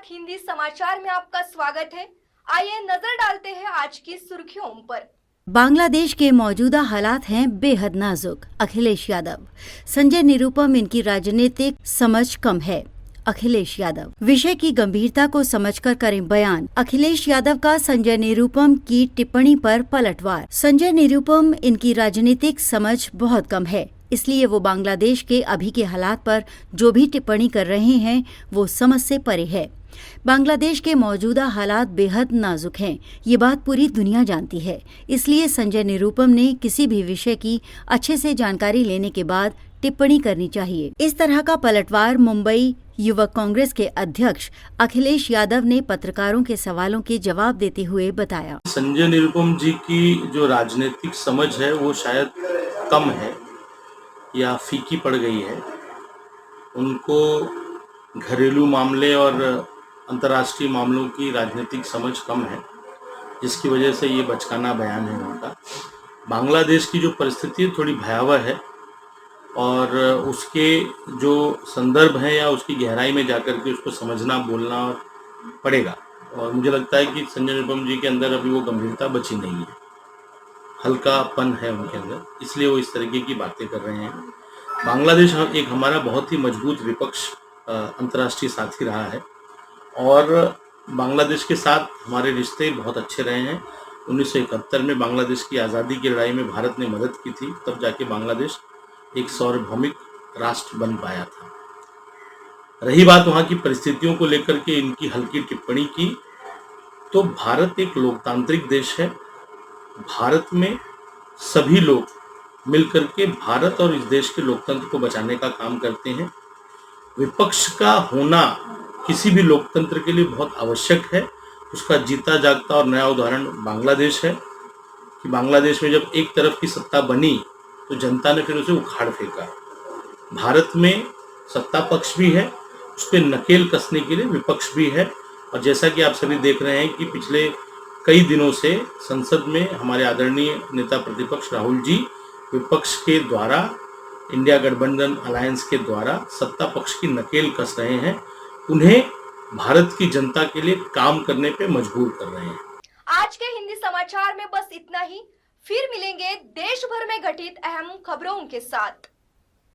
तक हिंदी समाचार में आपका स्वागत है। आइए नजर डालते हैं आज की सुर्खियों पर। बांग्लादेश के मौजूदा हालात हैं बेहद नाजुक। अखिलेश यादव। संजय निरुपम इनकी राजनीतिक समझ कम है। अखिलेश यादव विषय की गंभीरता को समझकर करें बयान। अखिलेश यादव का संजय निरुपम की टिप्पणी पर पलटवार। संजय निरुपम इनकी राजनीतिक समझ बहुत कम है, इसलिए वो बांग्लादेश के अभी के हालात पर जो भी टिप्पणी कर रहे हैं वो समझ से परे है। बांग्लादेश के मौजूदा हालात बेहद नाजुक हैं, ये बात पूरी दुनिया जानती है। इसलिए संजय निरुपम ने किसी भी विषय की अच्छे से जानकारी लेने के बाद टिप्पणी करनी चाहिए। इस तरह का पलटवार मुंबई युवक कांग्रेस के अध्यक्ष अखिलेश यादव ने पत्रकारों के सवालों के जवाब देते हुए बताया। संजय निरुपम जी की जो राजनीतिक समझ है वो शायद कम है या फीकी पड़ गई है। उनको घरेलू मामले और अंतर्राष्ट्रीय मामलों की राजनीतिक समझ कम है, जिसकी वजह से ये बचकाना बयान है उनका। बांग्लादेश की जो परिस्थिति थोड़ी भयावह है और उसके जो संदर्भ है या उसकी गहराई में जाकर के उसको समझना बोलना और पड़ेगा। और मुझे लगता है कि संजय निरुपम जी के अंदर अभी वो गंभीरता बची नहीं है, हल्कापन है उनके अंदर, इसलिए वो इस तरीके की बातें कर रहे हैं। बांग्लादेश एक हमारा बहुत ही मजबूत विपक्ष अंतर्राष्ट्रीय साथी रहा है और बांग्लादेश के साथ हमारे रिश्ते बहुत अच्छे रहे हैं। 1971 में बांग्लादेश की आज़ादी की लड़ाई में भारत ने मदद की थी, तब जाके बांग्लादेश एक सार्वभौमिक राष्ट्र बन पाया था। रही बात वहाँ की परिस्थितियों को लेकर के इनकी हल्की टिप्पणी की, तो भारत एक लोकतांत्रिक देश है। भारत में सभी लोग मिलकर के भारत और इस देश के लोकतंत्र को बचाने का काम करते हैं। विपक्ष का होना किसी भी लोकतंत्र के लिए बहुत आवश्यक है। उसका जीता जागता और नया उदाहरण बांग्लादेश है कि बांग्लादेश में जब एक तरफ की सत्ता बनी तो जनता ने फिर उसे उखाड़ फेंका। भारत में सत्ता पक्ष भी है, उस पर नकेल कसने के लिए विपक्ष भी है। और जैसा कि आप सभी देख रहे हैं कि पिछले कई दिनों से संसद में हमारे आदरणीय नेता प्रतिपक्ष राहुल जी विपक्ष के द्वारा, इंडिया गठबंधन अलायंस के द्वारा सत्ता पक्ष की नकेल कस रहे हैं, उन्हें भारत की जनता के लिए काम करने पे मजबूर कर रहे हैं। आज के हिंदी समाचार में बस इतना ही। फिर मिलेंगे देश भर में घटित अहम खबरों के साथ।